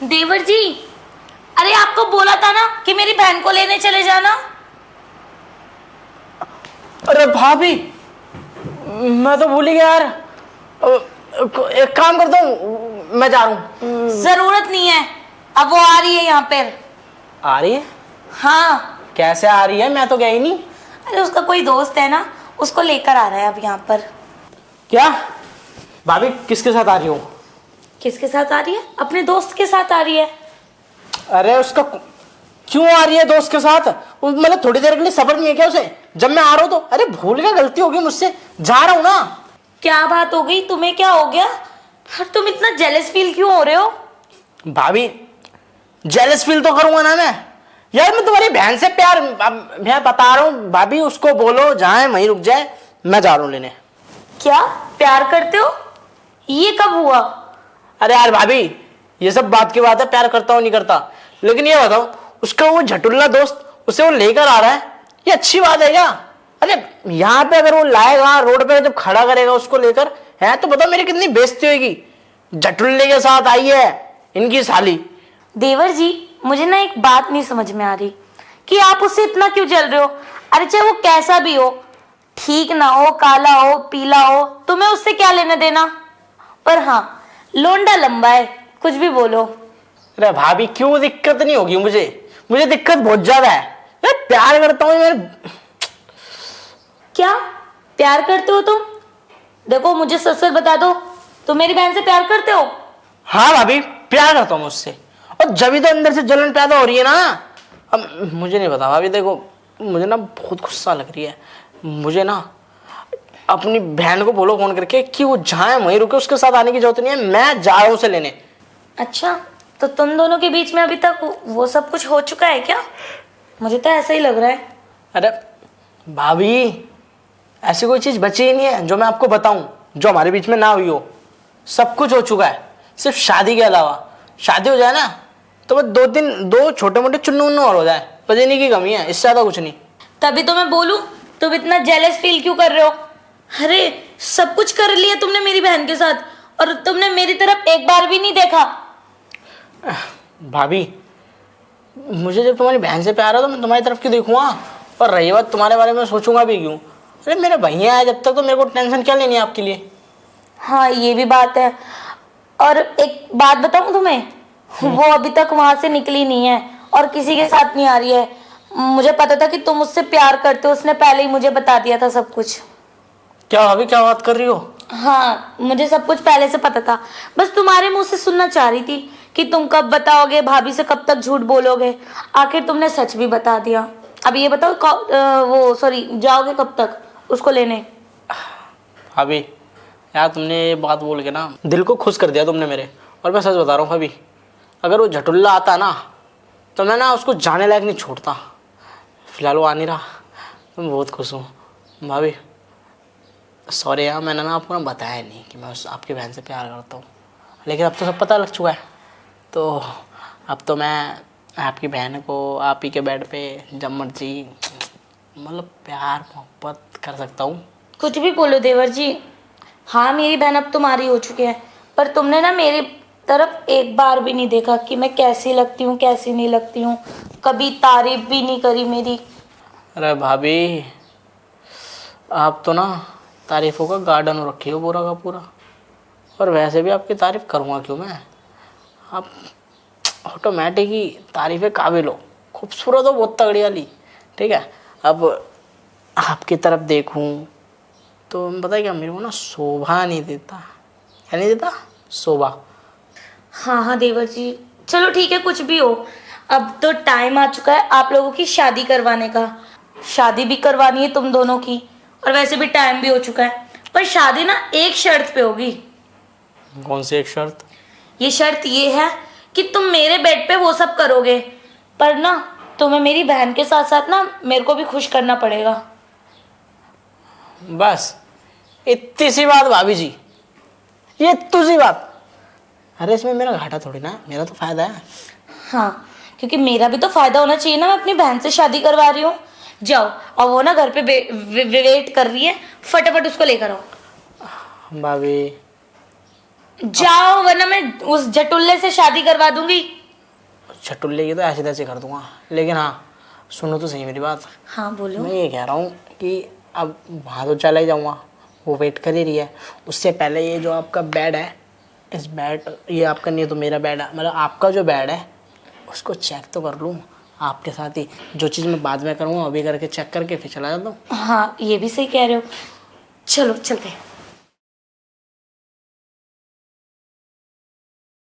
देवर जी, अरे आपको बोला था ना कि मेरी बहन को लेने चले जाना। अरे भाभी, मैं तो भूल ही गया यार। एक काम करता हूँ, मैं जा रहा हूँ। जरूरत नहीं है, अब वो आ रही है यहाँ पर। आ रही है? हाँ। कैसे आ रही है? मैं तो गया ही नहीं। अरे उसका कोई दोस्त है ना, उसको लेकर आ रहा है अब यहाँ पर। क्या भाभी, किसके साथ आ रही हो? किसके साथ आ रही है? अपने दोस्त के साथ आ रही है। अरे उसका क्यों आ रही है दोस्त के साथ? मतलब थोड़ी देर के लिए सब्र नहीं है क्या उसे? जब मैं आ रहा हूँ तो अरे भूल गया, गलती होगी मुझसे, जा रहा हूँ ना। क्या बात हो गई? तुम्हें क्या हो गया? और तुम इतना जेलस फील क्यों हो रहे हो? भाभी, जेलस फील तो करूंगा ना मैं यार। मैं तुम्हारी बहन से प्यार, मैं बता रहा हूँ भाभी, उसको बोलो जाए वहीं रुक जाए, मैं जा रहा हूँ लेने। क्या प्यार करते हो? ये कब हुआ? अरे यार भाभी, ये सब बात की बात है, प्यार करता हूँ नहीं करता। लेकिन ये बताओ, उसका वो झटुल्ला दोस्त उसे वो लेकर आ रहा है, ये अच्छी बात है क्या? अरे यहाँ पे अगर वो लाएगा, रोड पे जब खड़ा करेगा उसको लेकर, है तो बताओ मेरी कितनी बेइज्जती होगी। झटुल्ले के साथ आई है इनकी साली। देवर जी, मुझे ना एक बात नहीं समझ में आ रही कि आप उससे इतना क्यों जल रहे हो। अरे चाहे वो कैसा भी हो, ठीक ना हो, काला हो, पीला हो, तुम्हें उससे क्या लेना देना। पर हाँ, लोंडा लंबा है, कुछ भी बोलो। अरे भाभी, क्यों दिक्कत नहीं होगी मुझे दिक्कत बहुत ज्यादा है। मैं प्यार करता हूँ मैं। क्या प्यार करते हो तुम? देखो मुझे सच सच बता दो, तुम मेरी बहन से प्यार करते हो? हाँ भाभी, प्यार करता हूँ उससे, और जब भी तो अंदर से जलन पैदा हो रही है ना। अब मुझे नहीं पता भाभी, देखो मुझे ना बहुत गुस्सा लग रही है। मुझे ना अपनी बहन को बोलो फोन करके कि वो जाए वहीं रुके, उसके साथ आने की जरूरत नहीं है, मैं जा रहा हूँ उसे लेने। अच्छा, तो तुम दोनों के बीच में अभी तक वो सब कुछ हो चुका है क्या? मुझे तो ऐसा ही लग रहा है। अरे भाभी, ऐसी कोई चीज बची ही नहीं है जो मैं आपको बताऊं जो हमारे बीच में ना हुई हो। सब कुछ हो चुका है, सिर्फ शादी के अलावा। शादी हो जाए ना तो बस दो छोटे मोटे चुन्नू उन्नू और हो जाए, पसीने की कमी है, इससे ज्यादा कुछ नहीं। तभी तो मैं बोलूं, तुम इतना जेलस फील क्यों कर रहे हो? अरे सब कुछ कर लिया तुमने मेरी बहन के साथ, और तुमने मेरी तरफ एक बार भी नहीं देखा। भाभी, मुझे जब तुम्हारी बहन से प्यार है तो मैं तुम्हारी तरफ क्यों देखूंगा? और रही बात तुम्हारे बारे में सोचूंगा भी क्यों? अरे मेरे भैया है जब तक, तो मेरे को टेंशन क्या लेनी है आपके लिए? हाँ ये भी बात है। और एक बात बताऊं तुम्हें, वो अभी तक वहां से निकली नहीं है और किसी के साथ नहीं आ रही है। मुझे पता था कि तुम उससे प्यार करते हो, उसने पहले ही मुझे बता दिया था सब कुछ। क्या भाभी, क्या बात कर रही हो? हाँ, मुझे सब कुछ पहले से पता था, बस तुम्हारे मुंह से सुनना चाह रही थी कि तुम कब बताओगे, भाभी से कब तक झूठ बोलोगे। आखिर तुमने सच भी बता दिया। अब ये बताओ जाओगे कब तक उसको लेने? भाभी यार, तुमने ये बात बोल के ना दिल को खुश कर दिया तुमने मेरे। और मैं सच बता रहा हूँ भाभी, अगर वो झटुल्ला आता ना तो मैं ना उसको जाने लायक नहीं छोड़ता। फिलहाल वो आ नहीं रहा तो मैं बहुत खुश हूँ। भाभी सॉरी यार, मैंने ना आपको ना बताया नहीं कि मैं आपकी बहन से प्यार करता हूँ, लेकिन अब तो सब पता लग चुका है। तो अब तो मैं आपकी बहन को आप ही के बेड पे जब मर्जी मतलब प्यार मोहब्बत कर सकता हूँ। कुछ भी बोलो देवर जी, हाँ मेरी बहन अब तुम्हारी हो चुकी है, पर तुमने ना मेरी तरफ एक बार भी नहीं देखा कि मैं कैसी लगती हूँ कैसी नहीं लगती हूँ। कभी तारीफ भी नहीं करी मेरी। अरे भाभी, आप तो ना तारीफों का गार्डन हो रखी हो पूरा का पूरा। और वैसे भी आपकी तारीफ करूँगा क्यों मैं? आप ऑटोमेटिक ही तारीफ़ें काबिल हो, खूबसूरत हो बहुत तगड़ी वाली। ठीक है, अब आपकी तरफ देखूं तो पता है क्या, मेरे को ना शोभा नहीं देता। क्या नहीं देता? शोभा। हाँ हाँ देवर जी, चलो ठीक है, कुछ भी हो, अब तो टाइम आ चुका है आप लोगों की शादी करवाने का। शादी भी करवानी है तुम दोनों की, और वैसे भी टाइम भी हो चुका है। पर शादी ना एक शर्त पे होगी। कौन सी एक शर्त? ये शर्त ये है कि तुम मेरे बेड पे वो सब करोगे, पर ना तुम्हें मेरी बहन के साथ साथ ना मेरे को भी खुश करना पड़ेगा। बस इतनी सी बात भाभी जी, ये इतनी सी बात। अरे इसमें मेरा घाटा थोड़ी ना, मेरा तो फायदा है। हाँ, क्योंकि मेरा भी तो फायदा होना चाहिए ना, मैं अपनी बहन से शादी करवा रही हूँ। जाओ, और वो ना घर पे वेट कर रही है, फटाफट उसको लेकर आओ। भाभी जाओ वरना मैं उस जटुल्ले से शादी करवा दूंगी। छटुल्ले की तो ऐसे तैसे कर दूंगा, लेकिन हाँ सुनो तो सही मेरी बात। हाँ बोलो। मैं ये कह रहा हूँ कि अब वहाँ तो चला ही जाऊँगा, वो वेट कर ही रही है। उससे पहले ये जो आपका बेड है, इस बेड, ये आपका नहीं तो मेरा बेड है, मतलब आपका जो बेड है उसको चेक तो कर लूँ आपके साथ ही। जो चीज़ मैं बाद में करूँगा अभी करके चेक करके फिर चला जाता हूँ। हाँ ये भी सही कह रहे हो, चलो चलते हैं।